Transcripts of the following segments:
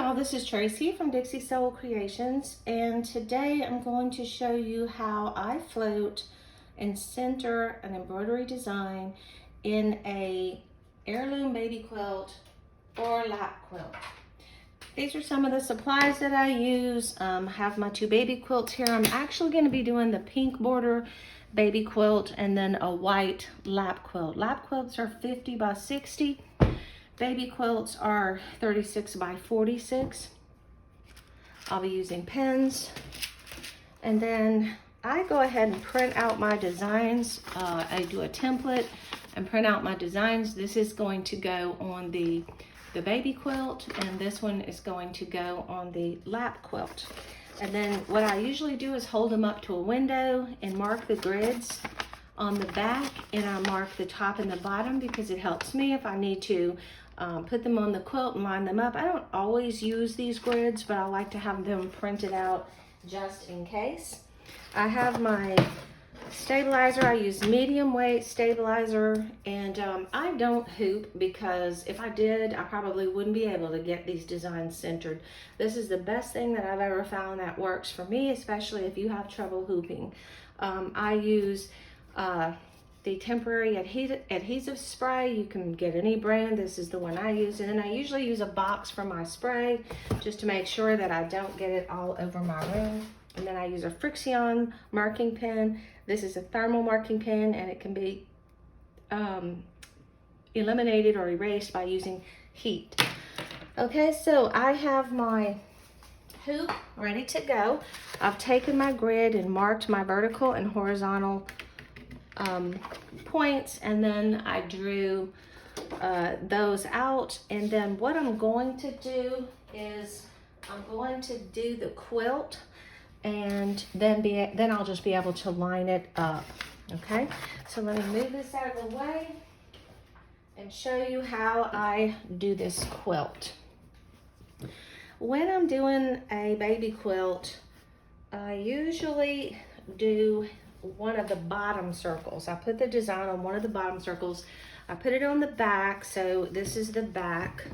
y'all, this is Tracy from Dixie Soul Creations, and today I'm going to show you how I float and center an embroidery design in a heirloom baby quilt or lap quilt. These are some of the supplies that I use. I have my two baby quilts here. I'm actually going to be doing the pink border baby quilt and then a white lap quilt. Lap quilts are 50 by 60. Baby quilts are 36 by 46. I'll be using pens. And then I go ahead and print out my designs. I do a template and print out my designs. This is going to go on the baby quilt, and this one is going to go on the lap quilt. And then what I usually do is hold them up to a window and mark the grids on the back, and I mark the top and the bottom because it helps me if I need to put them on the quilt and line them up. I don't always use these grids, but I like to have them printed out just in case. I have my stabilizer. I use medium weight stabilizer, and I don't hoop because if I did, I probably wouldn't be able to get these designs centered. This is the best thing that I've ever found that works for me, especially if you have trouble hooping. I use the temporary adhesive spray. You can get any brand. This is the one I use, and then I usually use a box for my spray just to make sure that I don't get it all over my room. And then I use a Frixion marking pen. This is a thermal marking pen, and it can be eliminated or erased by using heat. Okay, so I have my hoop ready to go. I've taken my grid and marked my vertical and horizontal points, and then I drew those out. And then what I'm going to do is I'm going to do the quilt, and then I'll just be able to line it up. Okay, so let me move this out of the way and show you how I do this quilt. When I'm doing a baby quilt, I usually do one of the bottom circles. I put the design on one of the bottom circles. I put it on the back, so this is the back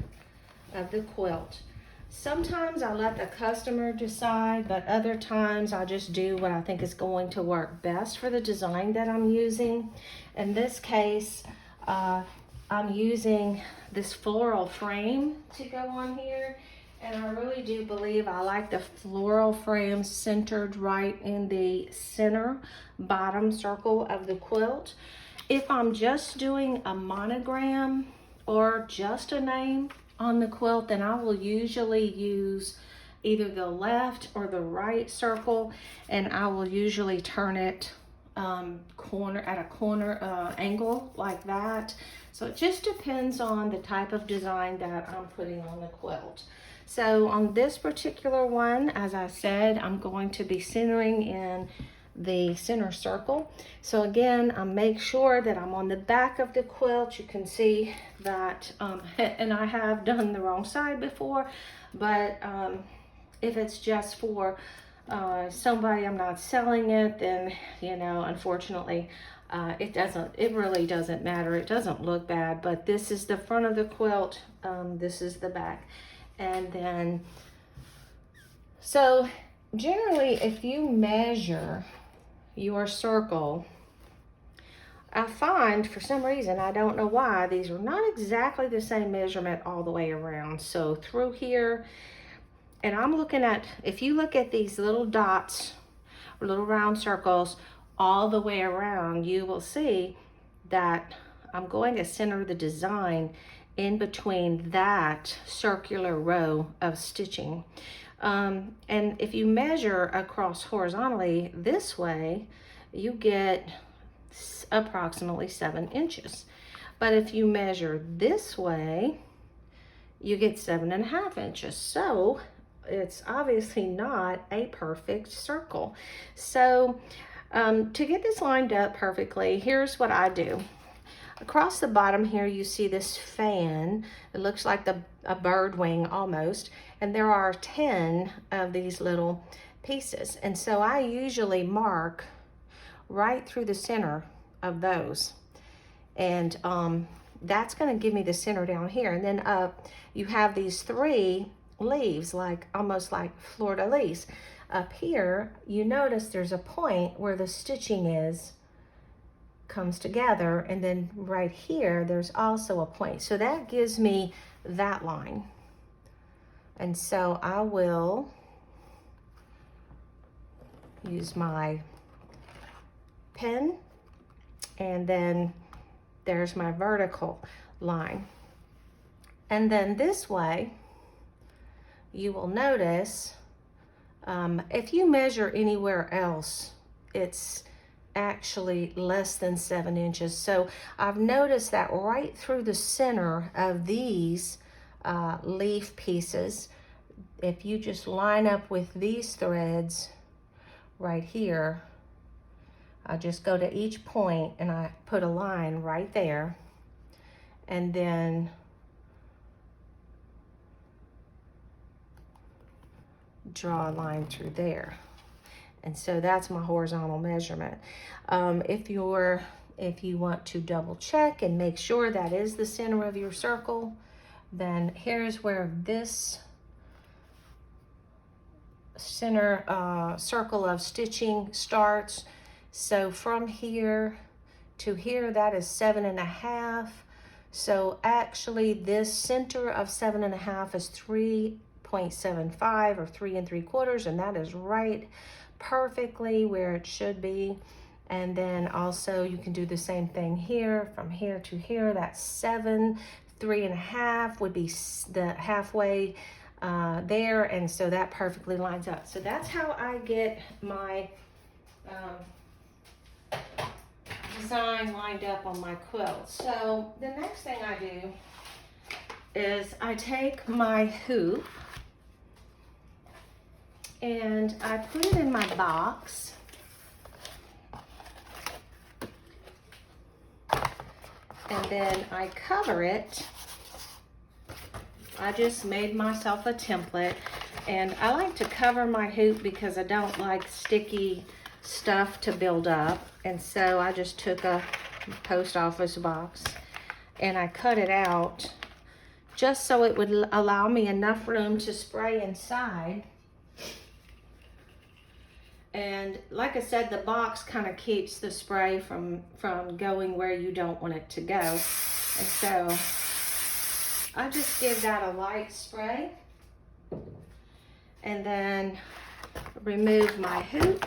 of the quilt. Sometimes I let the customer decide, but other times I just do what I think is going to work best for the design that I'm using. In this case, I'm using this floral frame to go on here, and I really do believe I like the floral frame centered right in the center bottom circle of the quilt. If I'm just doing a monogram or just a name on the quilt, then I will usually use either the left or the right circle, and I will usually turn it corner angle like that. So it just depends on the type of design that I'm putting on the quilt. So on this particular one, as I said, I'm going to be centering in the center circle. So again, I make sure that I'm on the back of the quilt. You can see that, and I have done the wrong side before, but if it's just for somebody, I'm not selling it, then, you know, unfortunately, it really doesn't matter. It doesn't look bad, but this is the front of the quilt. This is the back. And then, so generally, if you measure your circle, I find for some reason, I don't know why, these are not exactly the same measurement all the way around. So through here, and I'm looking at, if you look at these little dots or little round circles all the way around, you will see that I'm going to center the design in between that circular row of stitching. And if you measure across horizontally this way, you get approximately 7 inches. But if you measure this way, you get 7.5 inches. So it's obviously not a perfect circle. So to get this lined up perfectly, here's what I do. Across the bottom here, you see this fan. It looks like a bird wing almost, and there are 10 of these little pieces. And so I usually mark right through the center of those. And that's going to give me the center down here. And then you have these 3 leaves, like almost like fleur-de-lis. Up here, you notice there's a point where the stitching comes together, and then right here, there's also a point. So that gives me that line. And so I will use my pen, and then there's my vertical line. And then this way, you will notice, if you measure anywhere else, it's actually less than 7 inches. So I've noticed that right through the center of these leaf pieces, if you just line up with these threads right here, I just go to each point and I put a line right there, and then draw a line through there. And so that's my horizontal measurement. If you want to double check and make sure that is the center of your circle, then here's where this center circle of stitching starts. So from here to here, that is 7.5. So actually this center of 7.5 is 3.75 or 3 3/4, and that is right perfectly where it should be. And then also you can do the same thing here, from here to here. That's 7. 3.5 would be the halfway there, and so that perfectly lines up. So that's how I get my design lined up on my quilt. So the next thing I do is I take my hoop and I put it in my box, and then I cover it. I just made myself a template, and I like to cover my hoop because I don't like sticky stuff to build up. And so I just took a post office box and I cut it out just so it would allow me enough room to spray inside. And like I said, the box kind of keeps the spray from going where you don't want it to go. And so I just give that a light spray and then remove my hoop.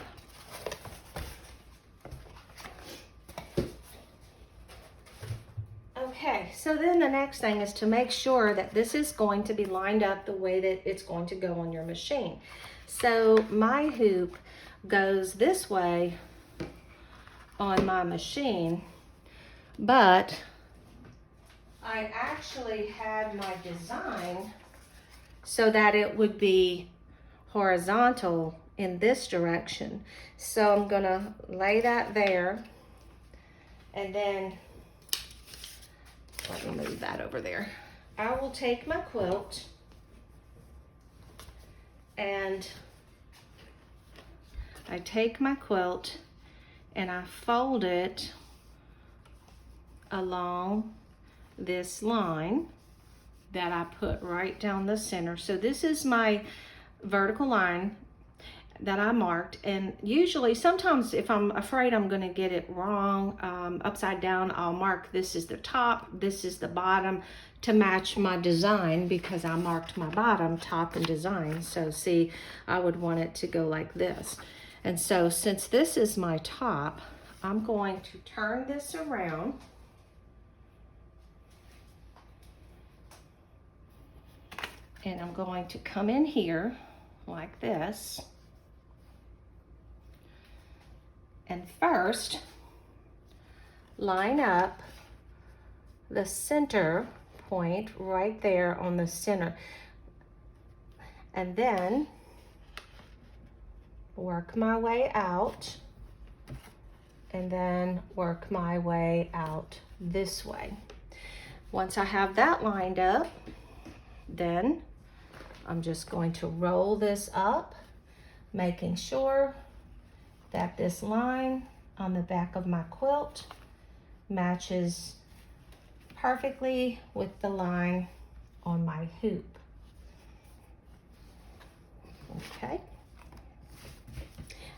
Okay, so then the next thing is to make sure that this is going to be lined up the way that it's going to go on your machine. So my hoop goes this way on my machine, but I actually had my design so that it would be horizontal in this direction. So I'm gonna lay that there, and then let me move that over there. I will take my quilt and I take my quilt and I fold it along this line that I put right down the center. So this is my vertical line that I marked, and usually sometimes if I'm afraid I'm going to get it wrong upside down, I'll mark this is the top, this is the bottom, to match my design, because I marked my bottom, top, and design. So see, I would want it to go like this. And so since this is my top, I'm going to turn this around and I'm going to come in here like this. And first, line up the center point right there on the center. And then work my way out, and then work my way out this way. Once I have that lined up, then I'm just going to roll this up, making sure that this line on the back of my quilt matches perfectly with the line on my hoop.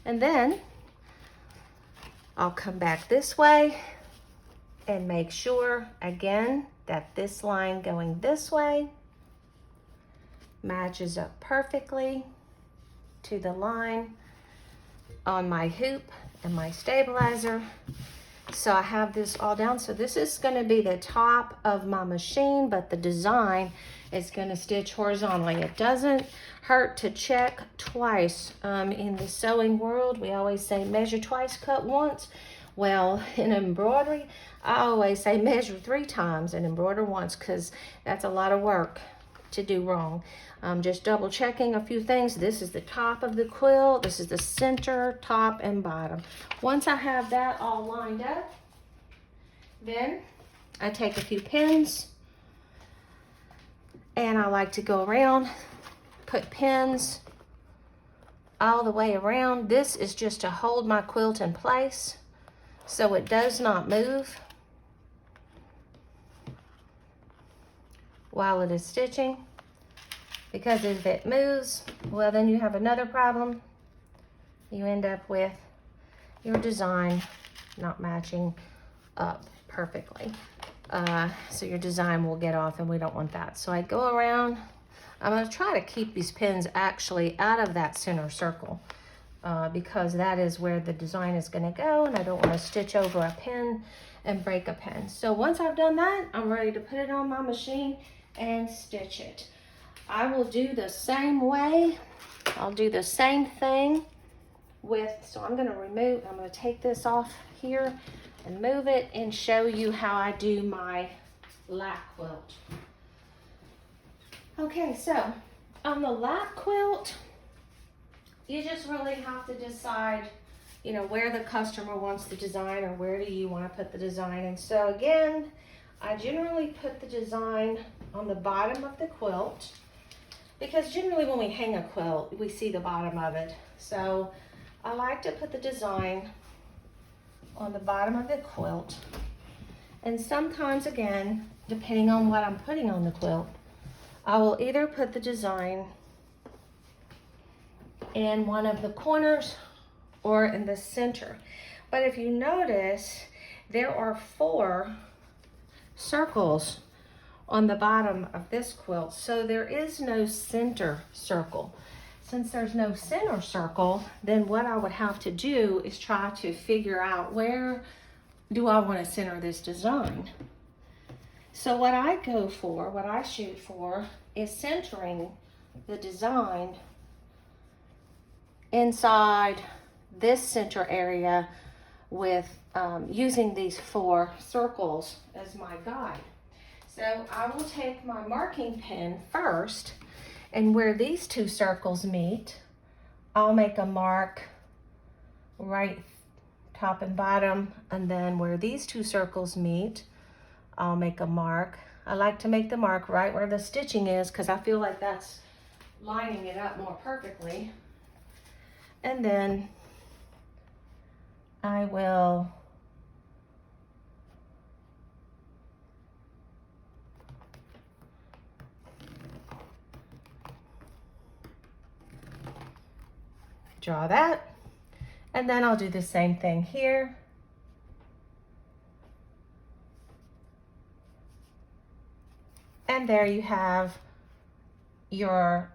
And then I'll come back this way and make sure again that this line going this way matches up perfectly to the line on my hoop and my stabilizer. So I have this all down. So this is going to be the top of my machine, but the design is going to stitch horizontally. It doesn't hurt to check twice. In the sewing world, we always say measure twice, cut once. Well, in embroidery, I always say measure 3 times and embroider once, because that's a lot of work to do wrong. Just double checking a few things. This is the top of the quilt. This is the center, top, and bottom. Once I have that all lined up, then I take a few pins and I like to go around, put pins all the way around. This is just to hold my quilt in place so it does not move while it is stitching. Because if it moves, well, then you have another problem. You end up with your design not matching up perfectly. So your design will get off, and we don't want that. So I go around. I'm going to try to keep these pins actually out of that center circle because that is where the design is going to go, and I don't want to stitch over a pin and break a pin. So once I've done that, I'm ready to put it on my machine and stitch it. I will do the same way. I'll do the same thing with, so I'm going to take this off here and move it and show you how I do my lap quilt. Okay, so on the lap quilt, you just really have to decide, you know, where the customer wants the design or where do you want to put the design. And so again, I generally put the design on the bottom of the quilt, because generally when we hang a quilt, we see the bottom of it. So I like to put the design on the bottom of the quilt. And sometimes, again, depending on what I'm putting on the quilt, I will either put the design in one of the corners or in the center. But if you notice, there are 4 circles on the bottom of this quilt, so there is no center circle. Since there's no center circle, then what I would have to do is try to figure out where do I want to center this design. So what I shoot for is centering the design inside this center area with using these 4 circles as my guide. So I will take my marking pen first, and where these 2 circles meet, I'll make a mark right top and bottom, and then where these 2 circles meet, I'll make a mark. I like to make the mark right where the stitching is because I feel like that's lining it up more perfectly. And then I will draw that, and then I'll do the same thing here. And there you have your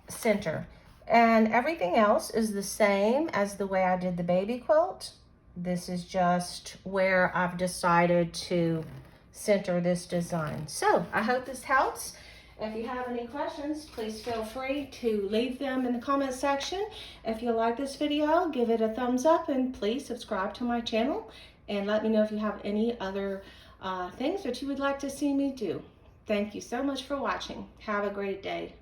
center. And everything else is the same as the way I did the baby quilt. This is just where I've decided to center this design. So I hope this helps. If you have any questions, please feel free to leave them in the comment section. If you like this video, give it a thumbs up, and please subscribe to my channel and let me know if you have any other things that you would like to see me do. Thank you so much for watching. Have a great day.